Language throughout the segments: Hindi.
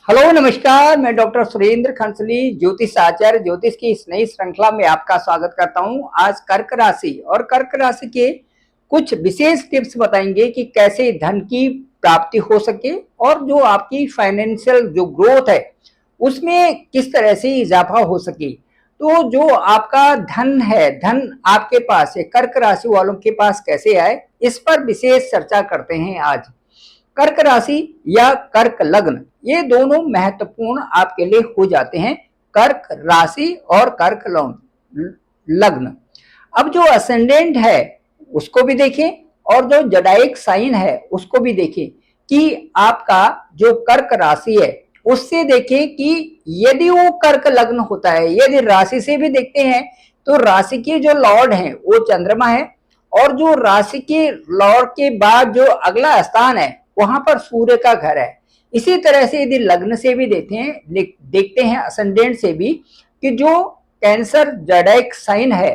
हेलो नमस्कार, मैं डॉक्टर सुरेंद्र खंसली ज्योतिष आचार्य ज्योतिष की इस नई श्रृंखला में आपका स्वागत करता हूं। आज कर्क राशि और कर्क राशि के कुछ विशेष टिप्स बताएंगे कि कैसे धन की प्राप्ति हो सके और जो आपकी फाइनेंशियल जो ग्रोथ है उसमें किस तरह से इजाफा हो सके। तो जो आपका धन है, धन आपके पास है, कर्क राशि वालों के पास कैसे आए, इस पर विशेष चर्चा करते हैं आज। कर्क राशि या कर्क लग्न ये दोनों महत्वपूर्ण आपके लिए हो जाते हैं, कर्क राशि और कर्क लग्न। अब जो असेंडेंट है उसको भी देखें और जो जडाइक साइन है उसको भी देखें कि आपका जो कर्क राशि है उससे देखें कि यदि वो कर्क लग्न होता है, यदि राशि से भी देखते हैं तो राशि के जो लॉर्ड हैं वो चंद्रमा है और जो राशि के लॉर्ड के बाद जो अगला स्थान है वहां पर सूर्य का घर है। इसी तरह से यदि लग्न से भी देखते हैं असेंडेंट से भी कि जो कैंसर जडाइक साइन है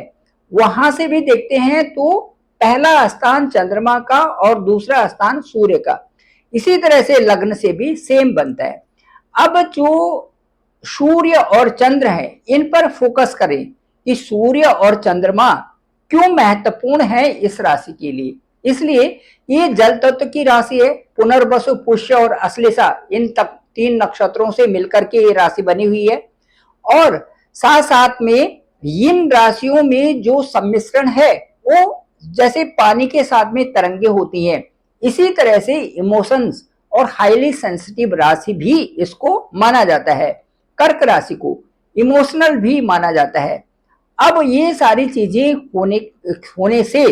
वहां से भी देखते हैं तो पहला स्थान चंद्रमा का और दूसरा स्थान सूर्य का। इसी तरह से लग्न से भी सेम बनता है। अब जो सूर्य और चंद्र है इन पर फोकस करें कि सूर्य और चंद्रमा क्यों महत्वपूर्ण है इस राशि के लिए। इसलिए ये जल तत्व की राशि है। पुनर्वसु, पुष्य और अश्लेषा इन तक 3 नक्षत्रों से मिलकर के ये राशि बनी हुई है और साथ साथ में इन राशियों में जो सम्मिश्रण है वो जैसे पानी के साथ में तरंगे होती हैं, इसी तरह से इमोशंस और हाईली सेंसिटिव राशि भी इसको माना जाता है। कर्क राशि को इमोशनल भी माना जाता है। अब ये सारी चीजें होने से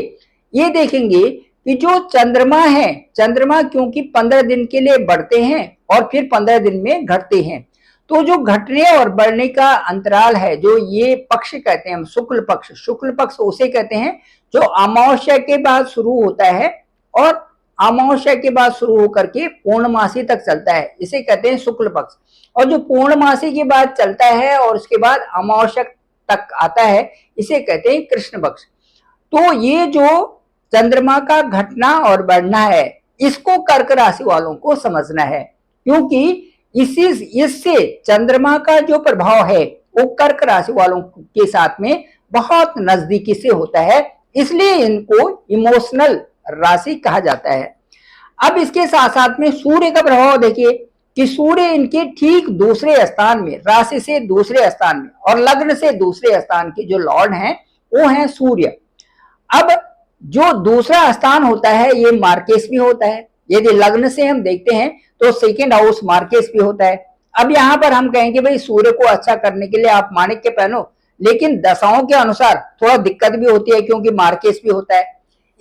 ये देखेंगे कि जो चंद्रमा है, चंद्रमा क्योंकि 15 दिन के लिए बढ़ते हैं और फिर 15 दिन में घटते हैं, तो जो घटने और बढ़ने का अंतराल है, जो ये पक्ष कहते हैं हम शुक्ल पक्ष, शुक्ल पक्ष उसे कहते हैं जो अमावस्या के बाद शुरू होता है और अमावस्या के बाद शुरू होकर के पूर्णमासी तक चलता है, इसे कहते हैं शुक्ल पक्ष। और जो पूर्णमासी के बाद चलता है और उसके बाद अमावस्या तक आता है इसे कहते हैं कृष्ण पक्ष। तो ये जो चंद्रमा का घटना और बढ़ना है इसको कर्क राशि वालों को समझना है, क्योंकि इससे चंद्रमा का जो प्रभाव है वो कर्क राशि वालों के साथ में बहुत नजदीकी से होता है, इसलिए इनको इमोशनल राशि कहा जाता है। अब इसके साथ साथ में सूर्य का प्रभाव देखिए कि सूर्य इनके ठीक दूसरे स्थान में, राशि से दूसरे स्थान में और लग्न से दूसरे स्थान के जो लॉर्ड हैं वो हैं सूर्य। अब जो दूसरा स्थान होता है ये मार्केश भी होता है। यदि लग्न से हम देखते हैं तो सेकेंड हाउस मार्केश भी होता है। अब यहाँ पर हम कहेंगे भाई सूर्य को अच्छा करने के लिए आप माणिक्य पहनो, लेकिन दशाओं के अनुसार थोड़ा दिक्कत भी होती है क्योंकि मार्केश भी होता है।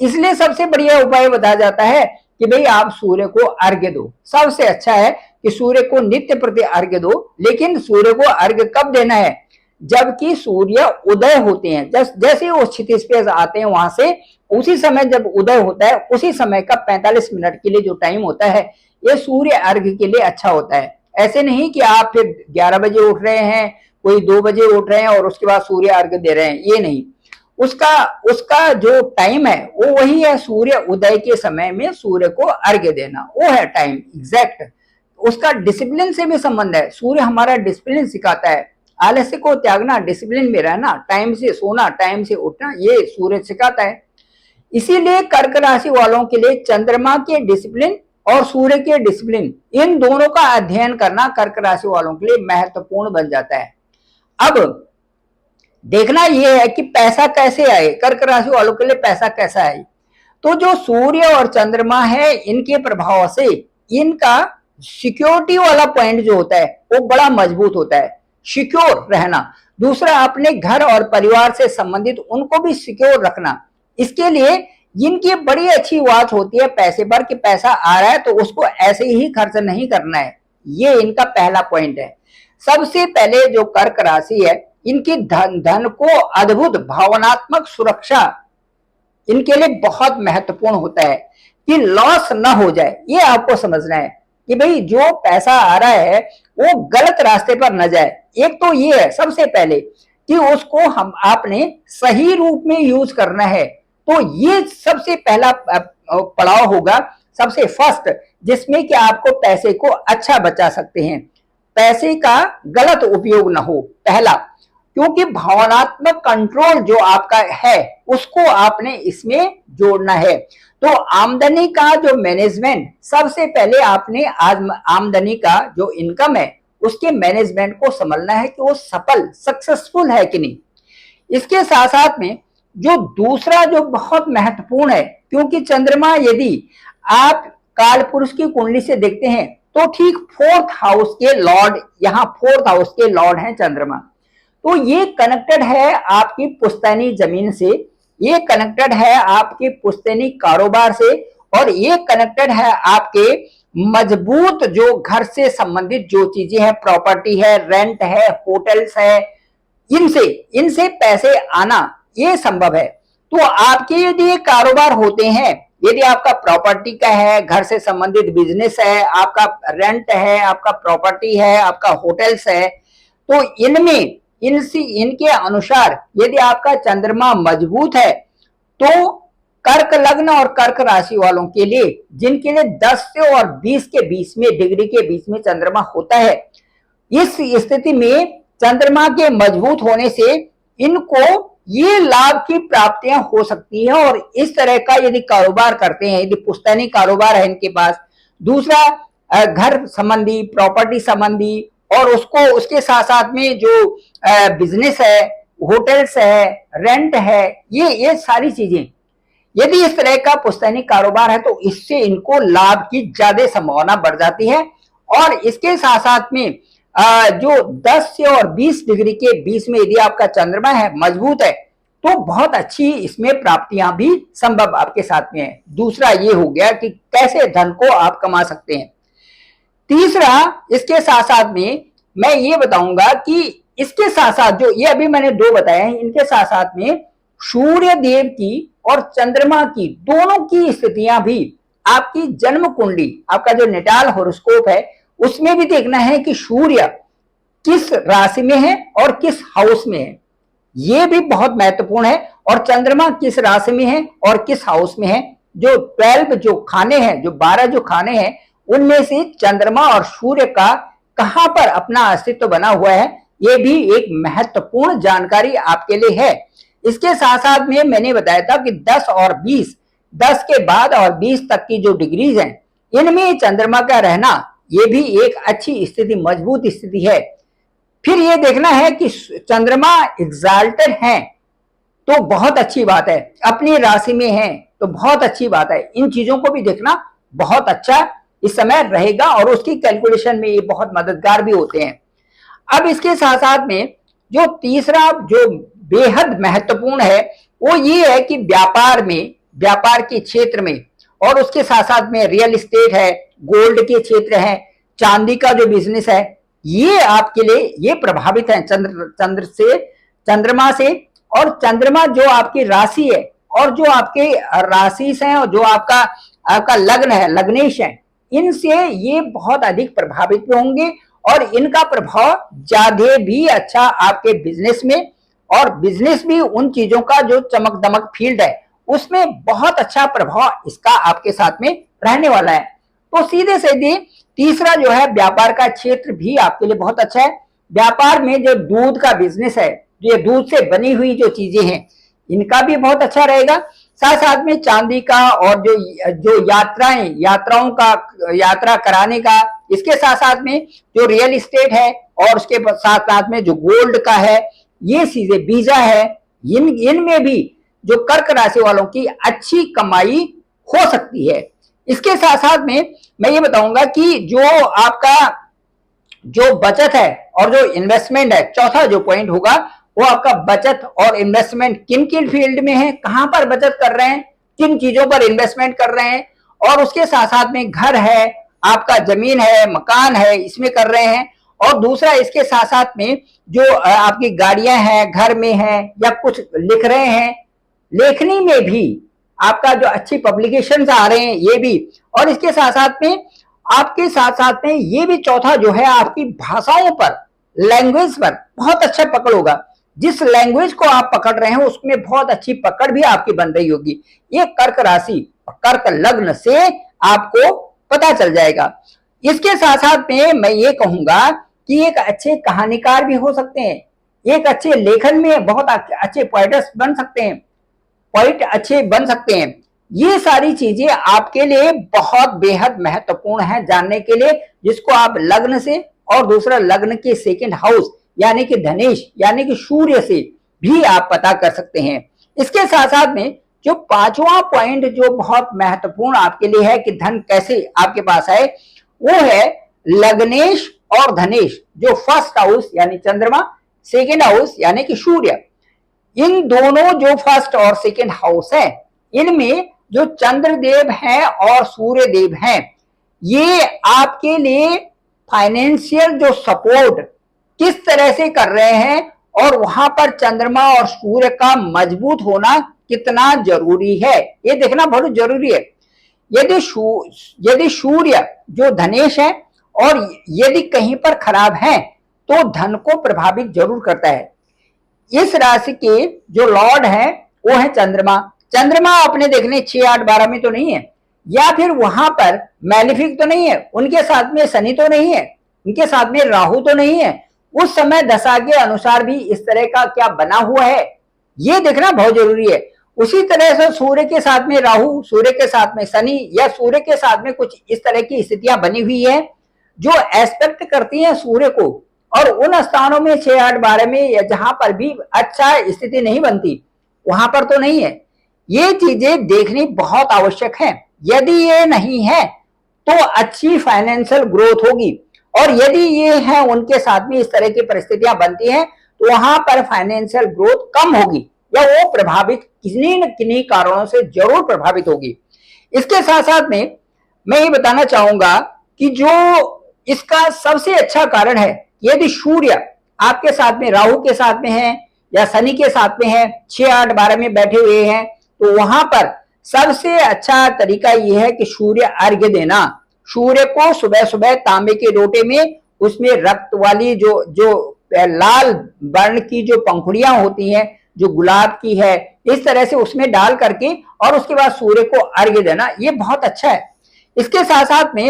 इसलिए सबसे बढ़िया उपाय बताया जाता है कि भाई आप सूर्य को अर्घ्य दो। सबसे अच्छा है कि सूर्य को नित्य प्रति अर्घ्य दो, लेकिन सूर्य को अर्घ्य कब देना है? जबकि सूर्य उदय होते हैं, जैसे वो क्षितिज पे आते हैं वहां से, उसी समय जब उदय होता है उसी समय का 45 मिनट के लिए जो टाइम होता है ये सूर्य अर्घ्य के लिए अच्छा होता है। ऐसे नहीं कि आप फिर 11 बजे उठ रहे हैं, कोई 2 बजे उठ रहे हैं और उसके बाद सूर्य अर्घ्य दे रहे हैं, ये नहीं। उसका जो टाइम है वो वही है, सूर्य उदय के समय में सूर्य को अर्घ्य देना, वो है टाइम एग्जैक्ट। उसका डिसिप्लिन से भी संबंध है। सूर्य हमारा डिसिप्लिन सिखाता है, आलस्य को त्यागना, डिसिप्लिन में रहना, टाइम से सोना, टाइम से उठना, ये सूर्य सिखाता है। इसीलिए कर्क राशि वालों के लिए चंद्रमा के डिसिप्लिन और सूर्य के डिसिप्लिन, इन दोनों का अध्ययन करना कर्क राशि वालों के लिए महत्वपूर्ण बन जाता है। अब देखना यह है कि पैसा कैसे आए, कर्क राशि वालों के लिए पैसा कैसा आए। तो जो सूर्य और चंद्रमा है इनके प्रभाव से इनका सिक्योरिटी वाला पॉइंट जो होता है वो बड़ा मजबूत होता है, सिक्योर रहना। दूसरा, अपने घर और परिवार से संबंधित उनको भी सिक्योर रखना। इसके लिए इनकी बड़ी अच्छी बात होती है पैसे पर कि पैसा आ रहा है तो उसको ऐसे ही खर्च नहीं करना है, ये इनका पहला पॉइंट है। सबसे पहले जो कर्क राशि है इनकी धन को अद्भुत भावनात्मक सुरक्षा इनके लिए बहुत महत्वपूर्ण होता है कि लॉस ना हो जाए। ये आपको समझना है कि भाई जो पैसा आ रहा है वो गलत रास्ते पर न जाए। एक तो ये है सबसे पहले कि उसको आपने सही रूप में यूज करना है, तो ये सबसे पहला पड़ाव होगा, सबसे फर्स्ट, जिसमें कि आपको पैसे को अच्छा बचा सकते हैं। पैसे का गलत उपयोग न हो, पहला। क्योंकि भावनात्मक कंट्रोल जो आपका है उसको आपने इसमें जोड़ना है। तो आमदनी का जो मैनेजमेंट, सबसे पहले आपने आमदनी का जो इनकम है उसके मैनेजमेंट को समझना है कि वो सफल, सक्सेसफुल है कि नहीं। इसके साथ साथ में जो दूसरा जो बहुत महत्वपूर्ण है, क्योंकि चंद्रमा यदि आप काल पुरुष की कुंडली से देखते हैं तो ठीक 4th हाउस के लॉर्ड, यहाँ 4th हाउस के लॉर्ड हैं चंद्रमा। तो ये कनेक्टेड है आपकी पुश्तैनी जमीन से, ये कनेक्टेड है आपके पुश्तैनी कारोबार से, और ये कनेक्टेड है आपके मजबूत जो घर से संबंधित जो चीजें हैं, प्रॉपर्टी है, रेंट है, होटल्स है, इनसे पैसे आना ये संभव है। तो आपके यदि कारोबार होते हैं, यदि आपका प्रॉपर्टी का है, घर से संबंधित बिजनेस है, आपका रेंट है, आपका प्रॉपर्टी है, आपका होटल्स है, तो इनके अनुसार यदि आपका चंद्रमा मजबूत है तो कर्क लग्न और कर्क राशि वालों के लिए, जिनके लिए 10 से और 20 के बीच में डिग्री के बीच में चंद्रमा होता है, इस स्थिति में चंद्रमा के मजबूत होने से इनको ये लाभ की प्राप्तियां हो सकती है। और इस तरह का यदि कारोबार करते हैं, यदि पुश्तैनी कारोबार है इनके पास, दूसरा घर संबंधी, प्रॉपर्टी संबंधी, और उसके साथ साथ में जो बिजनेस है, होटल्स है, रेंट है, ये सारी चीजें, यदि इस तरह का पुश्तैनी कारोबार है तो इससे इनको लाभ की ज्यादा संभावना बढ़ जाती है। और इसके साथ साथ में जो 10 से और 20 डिग्री के बीच में यदि आपका चंद्रमा है, मजबूत है, तो बहुत अच्छी इसमें प्राप्तियां भी संभव आपके साथ में है। दूसरा ये हो गया कि कैसे धन को आप कमा सकते हैं। तीसरा, इसके साथ साथ में मैं ये बताऊंगा कि इसके साथ साथ जो ये अभी मैंने 2 बताए हैं, इनके साथ साथ में सूर्य देव की और चंद्रमा की, दोनों की स्थितियां भी आपकी जन्म कुंडली, आपका जो नेटाल होरोस्कोप है, उसमें भी देखना है कि सूर्य किस राशि में है और किस हाउस में है, ये भी बहुत महत्वपूर्ण है। और चंद्रमा किस राशि में है और किस हाउस में है। जो 12 जो खाने हैं, जो 12 जो खाने हैं, उनमें से चंद्रमा और सूर्य का कहां पर अपना अस्तित्व बना हुआ है, ये भी एक महत्वपूर्ण जानकारी आपके लिए है। इसके साथ साथ में मैंने बताया था कि 10 और 20, 10 के बाद और 20 तक की जो डिग्रीज हैं, इनमें चंद्रमा का रहना ये भी एक अच्छी स्थिति, मजबूत स्थिति है। फिर ये देखना है कि चंद्रमा एग्जाल्टेड है तो बहुत अच्छी बात है, अपनी राशि में है तो बहुत अच्छी बात है। इन चीजों को भी देखना बहुत अच्छा इस समय रहेगा और उसकी कैलकुलेशन में ये बहुत मददगार भी होते हैं। अब इसके साथ साथ में जो तीसरा जो बेहद महत्वपूर्ण है वो ये है कि व्यापार के क्षेत्र में, और उसके साथ साथ में रियल एस्टेट है, गोल्ड के क्षेत्र है, चांदी का जो बिजनेस है, ये आपके लिए ये प्रभावित है चंद्रमा से। और चंद्रमा जो आपकी राशि है और जो आपके राशि हैं और जो आपका लग्न है, लग्नेश है, इनसे ये बहुत अधिक प्रभावित होंगे और इनका प्रभाव ज्यादा भी अच्छा आपके बिजनेस में, और बिजनेस भी उन चीजों का जो चमक दमक फील्ड है उसमें बहुत अच्छा प्रभाव इसका आपके साथ में रहने वाला है। तो सीधे सीधे तीसरा जो है व्यापार का क्षेत्र भी आपके लिए बहुत अच्छा है। व्यापार में जो दूध का बिजनेस है, ये दूध से बनी हुई जो चीजें हैं, इनका भी बहुत अच्छा रहेगा। साथ साथ में चांदी का और जो यात्राओं का, यात्रा कराने का, इसके साथ साथ में जो रियल एस्टेट है और उसके साथ साथ में जो गोल्ड का है, ये चीजें, वीजा है, इनमें भी जो कर्क राशि वालों की अच्छी कमाई हो सकती है। इसके साथ साथ में मैं ये बताऊंगा कि जो आपका जो बचत है और जो इन्वेस्टमेंट है, चौथा जो पॉइंट होगा वो आपका बचत और इन्वेस्टमेंट किन किन फील्ड में है, कहां पर बचत कर रहे हैं, किन चीजों पर इन्वेस्टमेंट कर रहे हैं, और उसके साथ साथ में घर है, आपका जमीन है, मकान है, इसमें कर रहे हैं। और दूसरा इसके साथ साथ में जो आपकी गाड़ियां हैं, घर में है, या कुछ लिख रहे हैं, लेखनी में भी आपका जो अच्छी पब्लिकेशंस आ रहे हैं, ये भी। और इसके साथ साथ में आपके साथ साथ में ये भी चौथा जो है आपकी भाषाओं पर, लैंग्वेज पर बहुत अच्छा पकड़ होगा। जिस लैंग्वेज को आप पकड़ रहे हैं उसमें बहुत अच्छी पकड़ भी आपकी बन रही होगी। ये कर्क राशि और कर्क लग्न से आपको पता चल जाएगा। इसके साथ साथ में मैं ये कहूंगा कि एक अच्छे कहानीकार भी हो सकते हैं, एक अच्छे लेखन में बहुत अच्छे पोएट्स बन सकते हैं, पॉइंट अच्छे बन सकते हैं। ये सारी चीजें आपके लिए बहुत बेहद महत्वपूर्ण है जानने के लिए, जिसको आप लग्न से और दूसरा लग्न के सेकंड हाउस यानी कि धनेश यानी कि सूर्य से भी आप पता कर सकते हैं। इसके साथ साथ में जो पांचवा पॉइंट जो बहुत महत्वपूर्ण आपके लिए है कि धन कैसे आपके पास आए, वो है लग्नेश और धनेश, जो फर्स्ट हाउस यानी चंद्रमा, सेकेंड हाउस यानी कि सूर्य, इन दोनों जो फर्स्ट और सेकेंड हाउस है, इनमें जो चंद्रदेव हैं और सूर्य देव हैं, ये आपके लिए फाइनेंशियल जो सपोर्ट किस तरह से कर रहे हैं और वहां पर चंद्रमा और सूर्य का मजबूत होना कितना जरूरी है, ये देखना बहुत जरूरी है। यदि सूर्य जो धनेश है और यदि कहीं पर खराब है तो धन को प्रभावित जरूर करता है। इस राशि के जो लॉर्ड है वो है चंद्रमा। चंद्रमा अपने देखने 6, 8, 12 में तो नहीं है, या फिर वहां पर मैलिफिक तो नहीं है, उनके साथ में शनि तो नहीं है, उनके साथ में राहु तो नहीं है। उस समय दशा के अनुसार भी इस तरह का क्या बना हुआ है, ये देखना बहुत जरूरी है। उसी तरह से सूर्य के साथ में राहु, सूर्य के साथ में शनि या सूर्य के साथ में कुछ इस तरह की स्थितियां बनी हुई है जो एस्पेक्ट करती हैं सूर्य को, और उन स्थानों में 6, 8, 12 में या जहां पर भी अच्छा स्थिति नहीं बनती वहां पर तो नहीं है। ये चीजें देखनी बहुत आवश्यक है। यदि ये नहीं है तो अच्छी फाइनेंशियल ग्रोथ होगी, और यदि ये है उनके साथ में इस तरह की परिस्थितियां बनती हैं तो वहां पर फाइनेंशियल ग्रोथ कम होगी या वो प्रभावित किन्हीं न किन्हीं कारणों से जरूर प्रभावित होगी। इसके साथ साथ में मैं ये बताना चाहूंगा कि जो इसका सबसे अच्छा कारण है, यदि सूर्य आपके साथ में राहु के साथ में है या शनि के साथ में है, 6, 8, 12 में बैठे हुए हैं, तो वहां पर सबसे अच्छा तरीका यह है कि सूर्य अर्घ्य देना। सूर्य को सुबह सुबह तांबे के लोटे में उसमें रक्त वाली जो जो लाल वर्ण की जो पंखुड़ियां होती हैं, जो गुलाब की है, इस तरह से उसमें डाल करके और उसके बाद सूर्य को अर्घ्य देना, ये बहुत अच्छा है। इसके साथ साथ में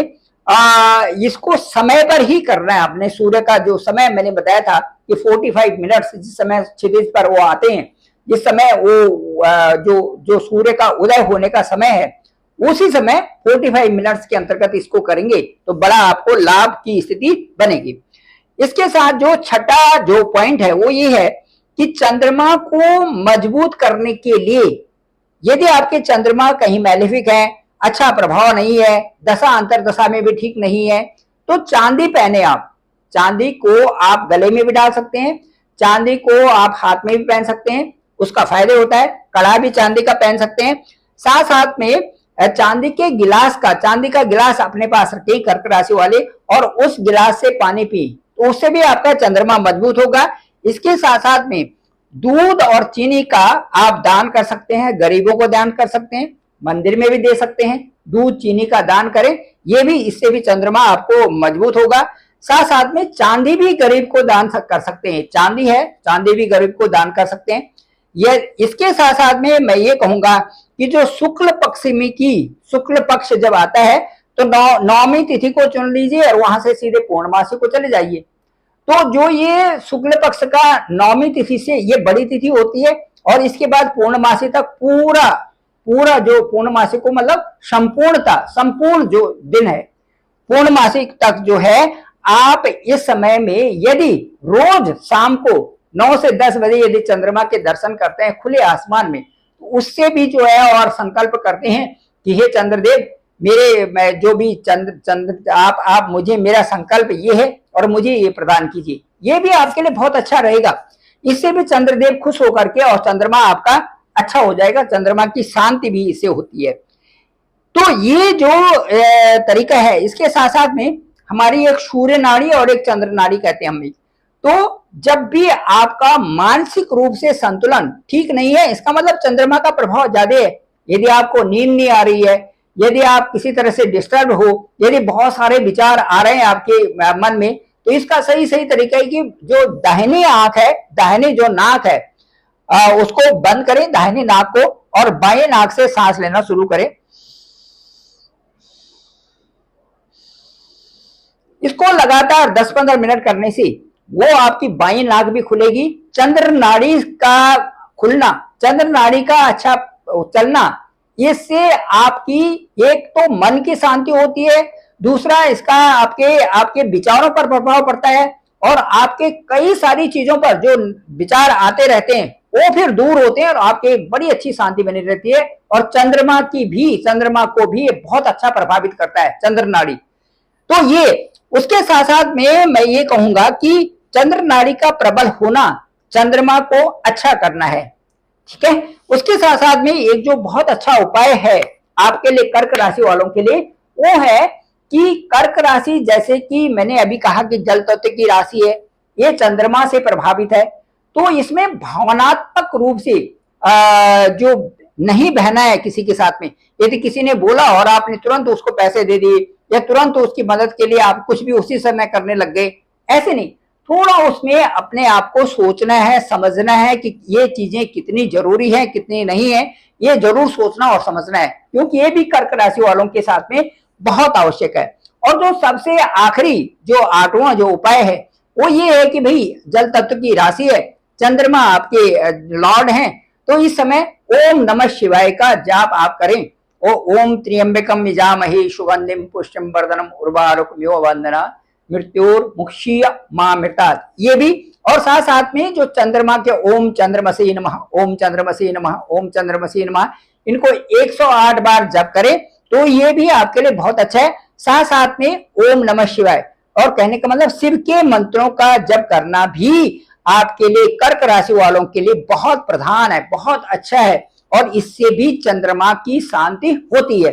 इसको समय पर ही करना है। आपने सूर्य का जो समय मैंने बताया था कि 45 मिनट्स जिस समय क्षितिज पर वो आते हैं, जिस समय वो जो सूर्य का उदय होने का समय है, उसी समय 45 मिनट्स के अंतर्गत इसको करेंगे तो बड़ा आपको लाभ की स्थिति बनेगी। इसके साथ जो छठा जो पॉइंट है वो ये है कि चंद्रमा को मजबूत करने के लिए, यदि आपके चंद्रमा कहीं मैलेफिक है, अच्छा प्रभाव नहीं है, दशा अंतर दशा में भी ठीक नहीं है, तो चांदी पहने आप। चांदी को आप गले में भी डाल सकते हैं, चांदी को आप हाथ में भी पहन सकते हैं, उसका फायदे होता है। कड़ा भी चांदी का पहन सकते हैं। साथ साथ में चांदी का गिलास अपने पास रखें कर्क राशि वाले, और उस गिलास से पानी पी, तो उससे भी आपका चंद्रमा मजबूत होगा। इसके साथ साथ में दूध और चीनी का आप दान कर सकते हैं, गरीबों को दान कर सकते हैं, मंदिर में भी दे सकते हैं। दूध चीनी का दान करें, ये भी, इससे भी चंद्रमा आपको मजबूत होगा। साथ साथ में चांदी भी गरीब को दान कर सकते हैं, चांदी है, चांदी भी गरीब को दान कर सकते हैं। ये इसके साथ साथ में मैं ये कहूंगा कि जो शुक्ल पक्ष जब आता है तो नौमी तिथि को चुन लीजिए और वहां से सीधे पूर्णमासी को चले जाइए। तो जो ये शुक्ल पक्ष का नौमी तिथि से ये बड़ी तिथि होती है, और इसके बाद पूर्णमासी तक पूरा जो पूर्णमासी को मतलब संपूर्ण जो दिन है पूर्णमासी तक जो है, आप इस समय में यदि रोज शाम को 9 से 10 बजे यदि चंद्रमा के दर्शन करते हैं खुले आसमान में, तो उससे भी जो है और संकल्प करते हैं कि हे चंद्रदेव, मेरे जो भी चंद्र आप मुझे, मेरा संकल्प ये है और मुझे ये प्रदान कीजिए, ये भी आपके लिए बहुत अच्छा रहेगा। इससे भी चंद्रदेव खुश होकर के और चंद्रमा आपका अच्छा हो जाएगा। चंद्रमा की शांति भी इससे होती है। तो ये जो तरीका है, इसके साथ साथ में हमारी एक सूर्य नाड़ी और एक चंद्र नाड़ी कहते हैं हम भी। तो जब भी आपका मानसिक रूप से संतुलन ठीक नहीं है, इसका मतलब चंद्रमा का प्रभाव ज्यादा है। यदि आपको नींद नहीं आ रही है, यदि आप किसी तरह से डिस्टर्ब हो, यदि बहुत सारे विचार आ रहे हैं आपके मन में, तो इसका सही तरीका है कि जो दाहिनी आंख है, दाहिनी जो नाक है, उसको बंद करें, दाहिनी नाक को, और बाएं नाक से सांस लेना शुरू करें। इसको लगातार 10-15 मिनट करने से वो आपकी बाईं नाक भी खुलेगी। चंद्र नाड़ी का खुलना, चंद्र नाड़ी का अच्छा चलना, इससे आपकी एक तो मन की शांति होती है, दूसरा इसका आपके आपके विचारों पर प्रभाव पड़ता है और आपके कई सारी चीजों पर जो विचार आते रहते हैं वो फिर दूर होते हैं और आपके बड़ी अच्छी शांति बनी रहती है। और चंद्रमा को भी बहुत अच्छा प्रभावित करता है चंद्र नाड़ी। तो ये उसके साथ साथ में मैं ये कहूंगा कि चंद्र नाड़ी का प्रबल होना चंद्रमा को अच्छा करना है, ठीक है। उसके साथ साथ में एक जो बहुत अच्छा उपाय है आपके लिए, कर्क राशि वालों के लिए, वो है कि कर्क राशि, जैसे कि मैंने अभी कहा कि जल तत्व की राशि है, ये चंद्रमा से प्रभावित है, तो इसमें भावनात्मक रूप से जो नहीं बहना है किसी के साथ में। यदि किसी ने बोला और आपने तुरंत उसको पैसे दे दिए या तुरंत उसकी मदद के लिए आप कुछ भी उसी समय करने लग गए, ऐसे नहीं। थोड़ा उसमें अपने आप को सोचना है, समझना है कि ये चीजें कितनी जरूरी है कितनी नहीं है, ये जरूर सोचना और समझना है, क्योंकि ये भी कर्क राशि वालों के साथ में बहुत आवश्यक है। और जो सबसे आखिरी जो 8वां जो उपाय है वो ये है कि भाई जल तत्व की राशि है, चंद्रमा आपके लॉर्ड हैं, तो इस समय ओम नमः शिवाय का जाप आप करें। ओम त्र्यंबकम यजामहे सुगंधिम पुष्टिम वर्धनम उर्वारुकमिव वंदना मृत्युर्मुक्षीय मामृतात्, ये भी। और साथ साथ में जो चंद्रमा के ओम चंद्रमसे नमः, ओम चंद्रमसे नमः, ओम चंद्रमसे नमः, इनको 108 बार जप करें तो ये भी आपके लिए बहुत अच्छा है। साथ साथ में ओम नमः शिवाय, और कहने का मतलब शिव के मंत्रों का जप करना भी आपके लिए, कर्क राशि वालों के लिए बहुत प्रधान है, बहुत अच्छा है, और इससे भी चंद्रमा की शांति होती है।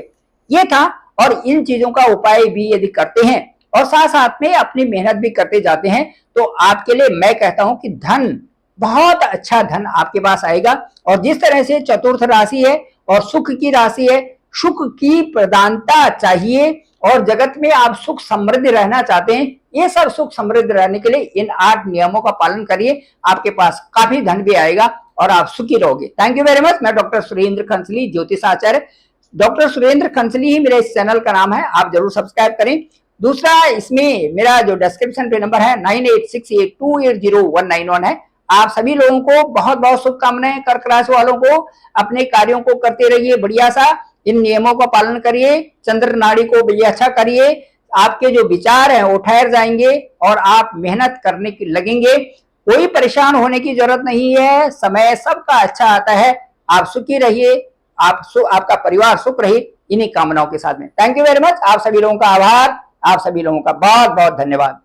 ये था। और इन चीजों का उपाय भी यदि करते हैं और साथ साथ में अपनी मेहनत भी करते जाते हैं तो आपके लिए मैं कहता हूं कि धन, बहुत अच्छा धन आपके पास आएगा। और जिस तरह से चतुर्थ राशि है और सुख की राशि है, सुख की प्रधानता चाहिए और जगत में आप सुख समृद्ध रहना चाहते हैं, ये सब सुख समृद्ध रहने के लिए इन 8 नियमों का पालन करिए, आपके पास काफी धन भी आएगा और आप सुखी रहोगे। Thank you very much. मैं डॉक्टर सुरेंद्र खंसली, ज्योतिष आचार्य। डॉक्टर सुरेंद्र खंसली ही मेरे इस चैनल का नाम है, आप जरूर सब्सक्राइब करें। दूसरा, इसमें मेरा जो डिस्क्रिप्शन पे नंबर है 9868280191 है। आप सभी लोगों को बहुत बहुत शुभकामनाएं। कर्क राशि वालों को अपने कार्यों को करते रहिए बढ़िया सा, इन नियमों का पालन करिए, चंद्र नाड़ी को भी अच्छा करिए, आपके जो विचार हैं वो ठहर जाएंगे और आप मेहनत करने की लगेंगे। कोई परेशान होने की जरूरत नहीं है, समय सबका अच्छा आता है। आप सुखी रहिए, आपका परिवार सुख रहे, इन्हीं कामनाओं के साथ में। Thank you very much. आप सभी लोगों का आभार, आप सभी लोगों का बहुत बहुत धन्यवाद।